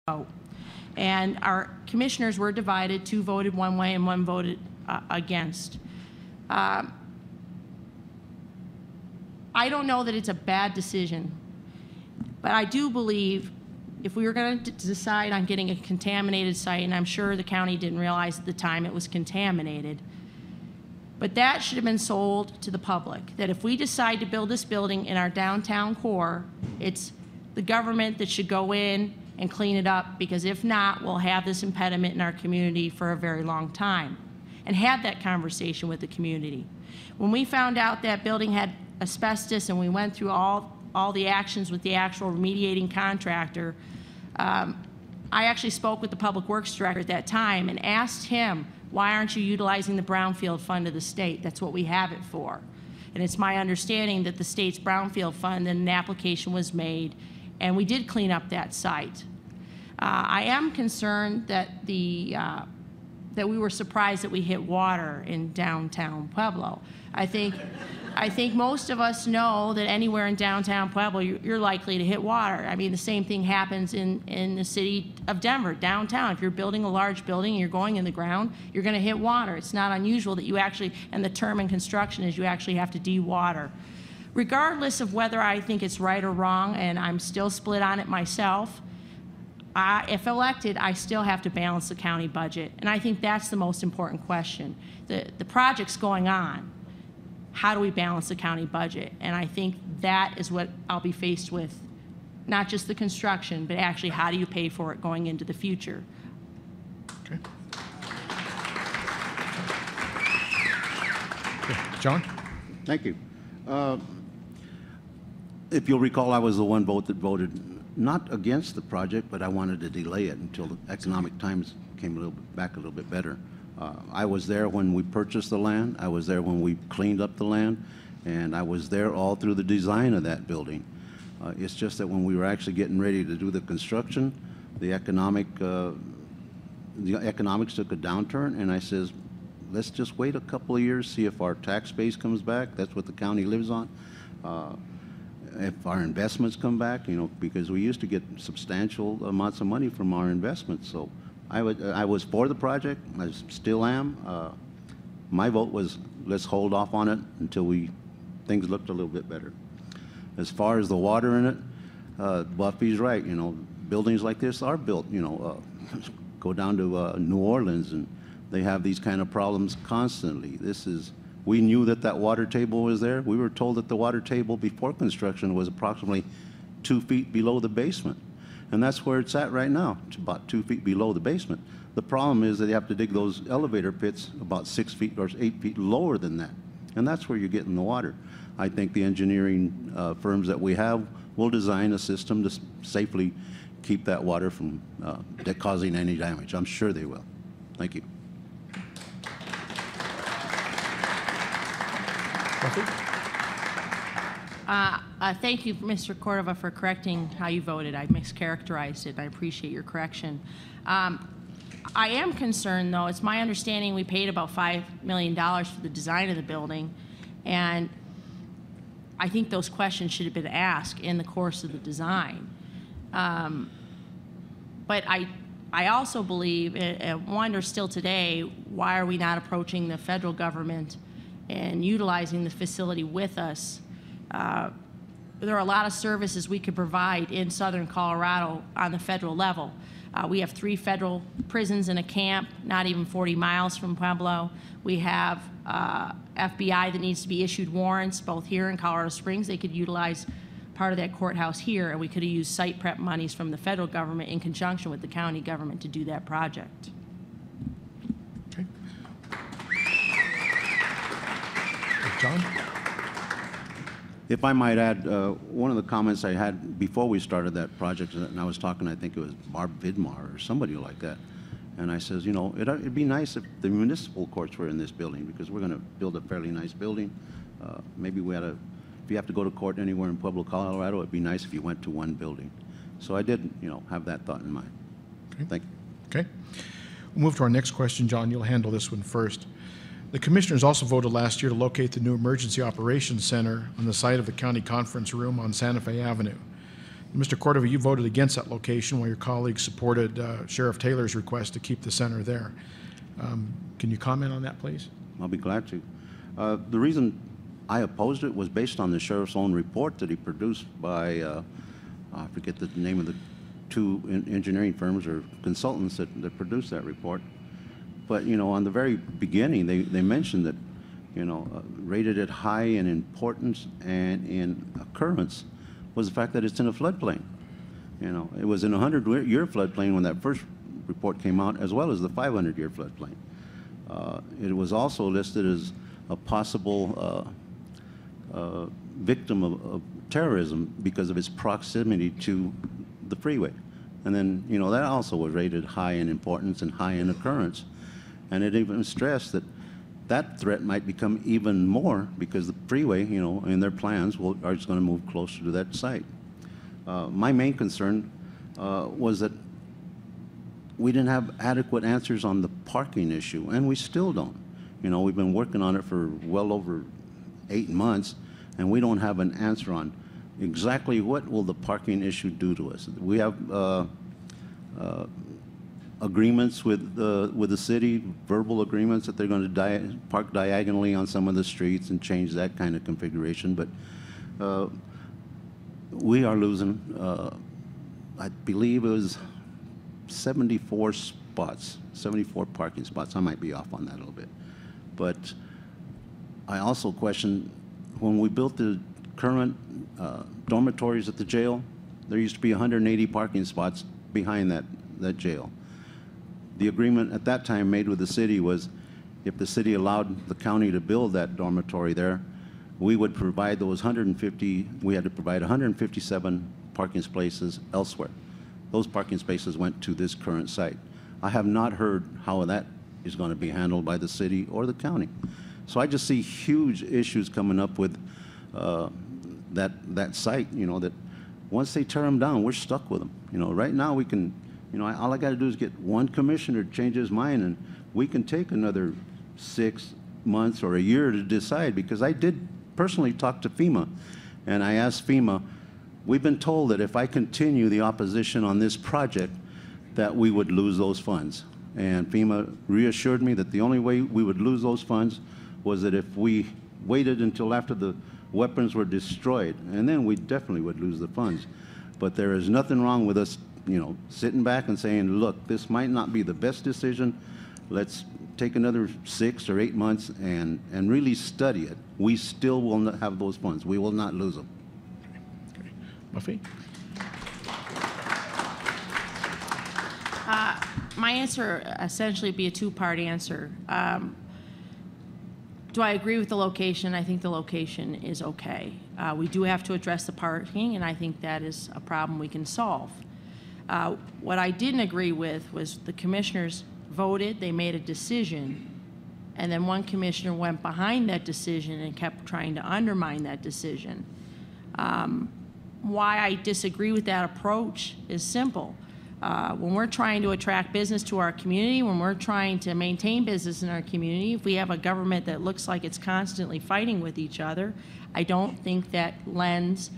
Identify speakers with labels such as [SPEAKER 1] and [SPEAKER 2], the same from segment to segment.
[SPEAKER 1] vote. And our commissioners were divided. 2 voted one way and 1 voted against. I don't know that it's a bad decision, but I do believe if we were going to decide on getting a contaminated site, and I'm sure the county didn't realize at the time it was contaminated, but that should have been sold to the public, that if we decide to build this building in our downtown core, it's the government that should go in and clean it up, because if not, we'll have this impediment in our community for a very long time. And have that conversation with the community. When we found out that building had asbestos and we went through all the actions with the actual remediating contractor, I actually spoke with the Public Works Director at that time and asked him, why aren't you utilizing the Brownfield Fund of the state? That's what we have it for. And it's my understanding that the state's Brownfield Fund, and an application was made, and we did clean up that site. I am concerned that that we were surprised that we hit water in downtown Pueblo. I think most of us know that anywhere in downtown Pueblo, you're likely to hit water. I mean, the same thing happens in the city of Denver, downtown. If you're building a large building and you're going in the ground, you're going to hit water. It's not unusual that you actually, and the term in construction is you actually have to de-water. Regardless of whether I think it's right or wrong, and I'm still split on it myself, if elected, I still have to balance the county budget. And I think that's the most important question. The project's going on. How do we balance the county budget? And I think that is what I'll be faced with, not just the construction, but actually how do you pay for it going into the future?
[SPEAKER 2] Okay. John?
[SPEAKER 3] Thank you. If you'll recall, I was the one vote that voted not against the project, but I wanted to delay it until the economic times came back a little bit better. I was there when we purchased the land. I was there when we cleaned up the land, and I was there all through the design of that building. It's just that when we were actually getting ready to do the construction, the economics took a downturn, and I says, let's just wait a couple of years, see if our tax base comes back. That's what the county lives on. If our investments come back, you know, because we used to get substantial amounts of money from our investments. So I was for the project. I still am. My vote was let's hold off on it until things looked a little bit better. As far as the water in it, Buffy's right. You know, buildings like this are built. You know, go down to New Orleans, and they have these kind of problems constantly. We knew that water table was there. We were told that the water table before construction was approximately 2 feet below the basement. And that's where it's at right now. It's about 2 feet below the basement. The problem is that you have to dig those elevator pits about 6 feet or 8 feet lower than that. And that's where you're getting the water. I think the engineering firms that we have will design a system to safely keep that water from causing any damage. I'm sure they will. Thank you.
[SPEAKER 1] Thank you, Mr. Cordova, for correcting how you voted. I mischaracterized it, and I appreciate your correction. I am concerned, though. It's my understanding we paid about $5 million for the design of the building, and I think those questions should have been asked in the course of the design. But I also believe, and wonder still today, why are we not approaching the federal government and utilizing the facility with us? There are a lot of services we could provide in southern Colorado on the federal level. We have 3 federal prisons and a camp, not even 40 miles from Pueblo. We have FBI that needs to be issued warrants, both here in Colorado Springs. They could utilize part of that courthouse here, and we could have used site prep monies from the federal government in conjunction with the county government to do that project.
[SPEAKER 2] Okay. John?
[SPEAKER 3] If I might add, one of the comments I had before we started that project, and I was talking, I think it was Barb Vidmar or somebody like that, and I says, you know, it'd be nice if the municipal courts were in this building, because we're going to build a fairly nice building. Maybe if you have to go to court anywhere in Pueblo, Colorado, it'd be nice if you went to one building. So I did, you know, have that thought in mind.
[SPEAKER 2] Okay.
[SPEAKER 3] Thank you.
[SPEAKER 2] Okay. We'll move to our next question. John, you'll handle this one first. The commissioners also voted last year to locate the new Emergency Operations Center on the site of the county conference room on Santa Fe Avenue. Mr. Cordova, you voted against that location while your colleagues supported Sheriff Taylor's request to keep the center there. Can you comment on that, please?
[SPEAKER 3] I'll be glad to. The reason I opposed it was based on the sheriff's own report that he produced by, I forget the name of the two engineering firms or consultants that produced that report. But, you know, on the very beginning, they mentioned that, you know, rated it high in importance and in occurrence was the fact that it's in a floodplain. You know, it was in a 100-year floodplain when that first report came out, as well as the 500-year floodplain. It was also listed as a possible victim of terrorism because of its proximity to the freeway. And then, you know, that also was rated high in importance and high in occurrence. And it even stressed that that threat might become even more because the freeway, you know, in their plans are just going to move closer to that site. My main concern was that we didn't have adequate answers on the parking issue, and we still don't. You know, we've been working on it for well over 8 months, and we don't have an answer on exactly what will the parking issue do to us. We have agreements with the city, verbal agreements that they're going to park diagonally on some of the streets and change that kind of configuration, but we are losing, I believe it was 74 spots, 74 parking spots. I might be off on that a little bit. But I also question, when we built the current dormitories at the jail, there used to be 180 parking spots behind that jail. The agreement at that time made with the city was if the city allowed the county to build that dormitory there, we would provide those 150, we had to provide 157 parking spaces elsewhere. Those parking spaces went to this current site. I have not heard how that is going to be handled by the city or the county. So I just see huge issues coming up with that site, you know, that once they tear them down, we're stuck with them. You know, right now we can, you know, all I got to do is get one commissioner to change his mind, and we can take another 6 months or a year to decide, because I did personally talk to FEMA, and I asked FEMA, we've been told that if I continue the opposition on this project, that we would lose those funds. And FEMA reassured me that the only way we would lose those funds was that if we waited until after the weapons were destroyed, and then we definitely would lose the funds. But there is nothing wrong with us, you know, sitting back and saying, look, this might not be the best decision. Let's take another 6 or 8 months and really study it. We still will not have those funds. We will not lose them.
[SPEAKER 2] Okay. Buffy?
[SPEAKER 1] My answer essentially be a two-part answer. Do I agree with the location? I think the location is okay. We do have to address the parking, and I think that is a problem we can solve. What I didn't agree with was the commissioners voted, they made a decision, and then one commissioner went behind that decision and kept trying to undermine that decision. Why I disagree with that approach is simple. When we're trying to attract business to our community, when we're trying to maintain business in our community, if we have a government that looks like it's constantly fighting with each other, I don't think that lends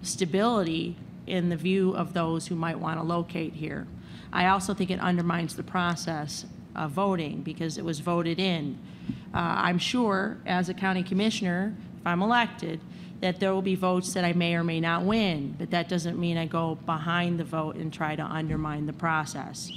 [SPEAKER 1] stability in the view of those who might want to locate here. I also think it undermines the process of voting because it was voted in. I'm sure as a county commissioner, if I'm elected, that there will be votes that I may or may not win, but that doesn't mean I go behind the vote and try to undermine the process.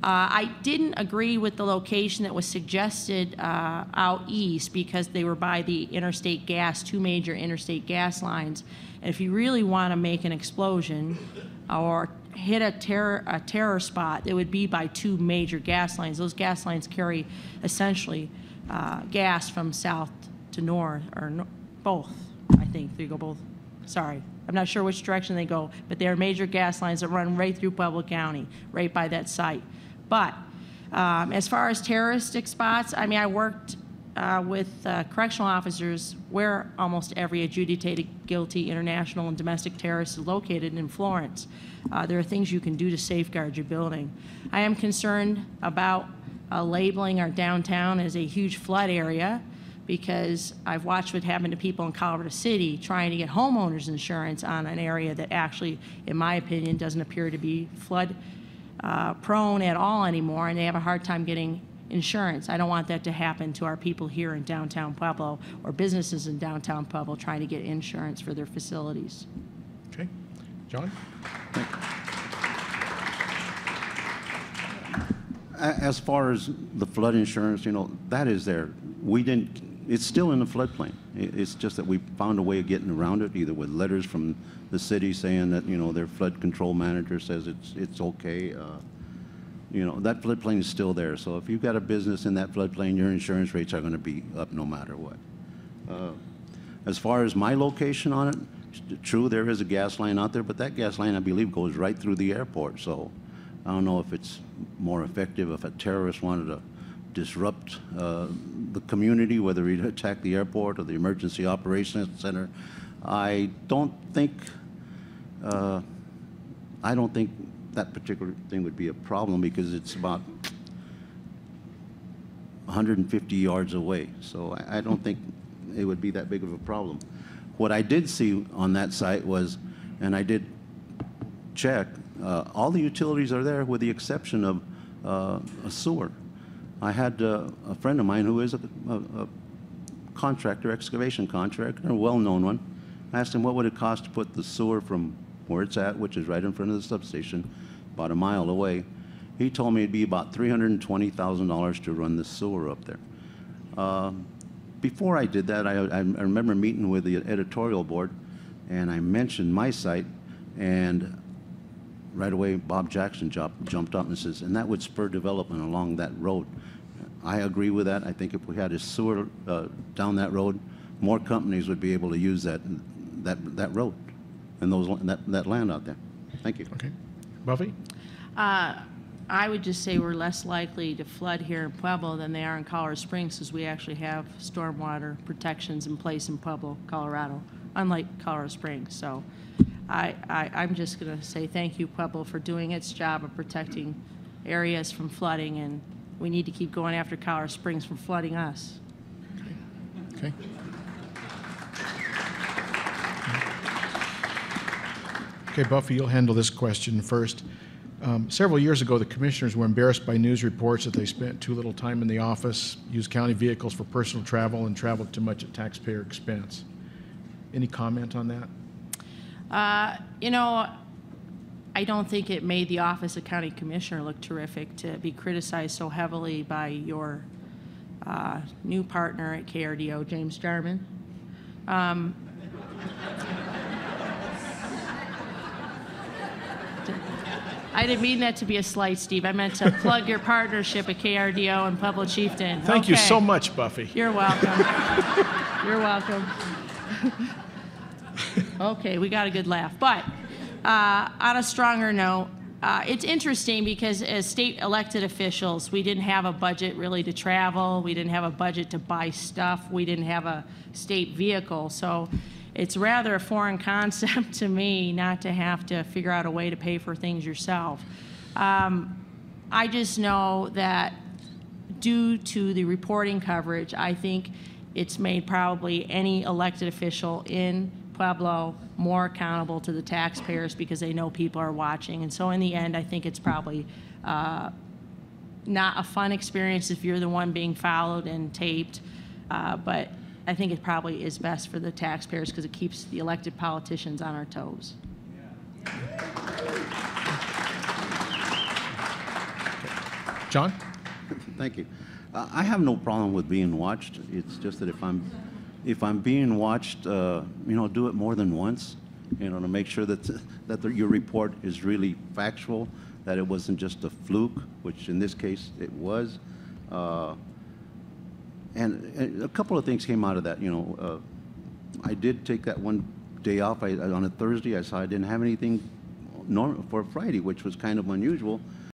[SPEAKER 1] I didn't agree with the location that was suggested out east because they were by the interstate gas, 2 major interstate gas lines. And if you really want to make an explosion or hit a terror spot, it would be by 2 major gas lines. Those gas lines carry essentially gas from south to north, or both. I think they go both. Sorry, I'm not sure which direction they go, but they are major gas lines that run right through Pueblo County, right by that site. But as far as terroristic spots, I mean, I worked with correctional officers where almost every adjudicated guilty international and domestic terrorist is located in Florence. There are things you can do to safeguard your building. I am concerned about labeling our downtown as a huge flood area, because I've watched what happened to people in Colorado City trying to get homeowners insurance on an area that actually, in my opinion, doesn't appear to be flood prone at all anymore, and they have a hard time getting insurance. I don't want that to happen to our people here in downtown Pueblo or businesses in downtown Pueblo trying to get insurance for their facilities.
[SPEAKER 2] Okay. John?
[SPEAKER 3] As far as the flood insurance, that is there. It's still in the floodplain. It's just that we found a way of getting around it, either with letters from the city saying that, their flood control manager says it's okay. That floodplain is still there. So if you've got a business in that floodplain, your insurance rates are going to be up no matter what. As far as my location on it, true, there is a gas line out there, but that gas line, I believe, goes right through the airport. So I don't know if it's more effective if a terrorist wanted to disrupt the community, whether he'd attack the airport or the emergency operations center. I don't think that particular thing would be a problem because it's about 150 yards away. So I don't think it would be that big of a problem. What I did see on that site was, and I did check, all the utilities are there with the exception of a sewer. I had a friend of mine who is a contractor, excavation contractor, a well-known one. I asked him what would it cost to put the sewer from where it's at, which is right in front of the substation, about a mile away. He told me it'd be about $320,000 to run the sewer up there. Before I did that, I remember meeting with the editorial board, and I mentioned my site, and right away Bob Jackson jumped up and says, and that would spur development along that road. I agree with that. I think if we had a sewer down that road, more companies would be able to use that road and that land out there. Thank you.
[SPEAKER 2] Okay. Buffy?
[SPEAKER 1] I would just say we're less likely to flood here in Pueblo than they are in Colorado Springs because we actually have stormwater protections in place in Pueblo, Colorado, unlike Colorado Springs. So I'm just going to say thank you, Pueblo, for doing its job of protecting areas from flooding, and we need to keep going after Colorado Springs from flooding us.
[SPEAKER 2] Okay. Okay, Buffy, you'll handle this question first. Several years ago, the commissioners were embarrassed by news reports that they spent too little time in the office, used county vehicles for personal travel, and traveled too much at taxpayer expense. Any comment on that?
[SPEAKER 1] I don't think it made the office of county commissioner look terrific to be criticized so heavily by your new partner at KRDO, James Jarman. I didn't mean that to be a slight, Steve. I meant to plug your partnership at KRDO and Pueblo Chieftain.
[SPEAKER 2] Thank you so much, Buffy.
[SPEAKER 1] You're welcome. You're welcome. Okay, we got a good laugh. But on a stronger note, it's interesting because as state elected officials, we didn't have a budget really to travel. We didn't have a budget to buy stuff. We didn't have a state vehicle. So it's rather a foreign concept to me not to have to figure out a way to pay for things yourself. I just know that due to the reporting coverage, I think it's made probably any elected official in Pueblo more accountable to the taxpayers because they know people are watching. And so in the end, I think it's probably not a fun experience if you're the one being followed and taped, but I think it probably is best for the taxpayers because it keeps the elected politicians on our toes.
[SPEAKER 2] John?
[SPEAKER 3] Thank you. I have no problem with being watched. It's just that if I'm being watched, do it more than once, to make sure that your report is really factual, that it wasn't just a fluke, which in this case it was. And a couple of things came out of that. I did take that one day off. On a Thursday, I saw I didn't have anything for Friday, which was kind of unusual.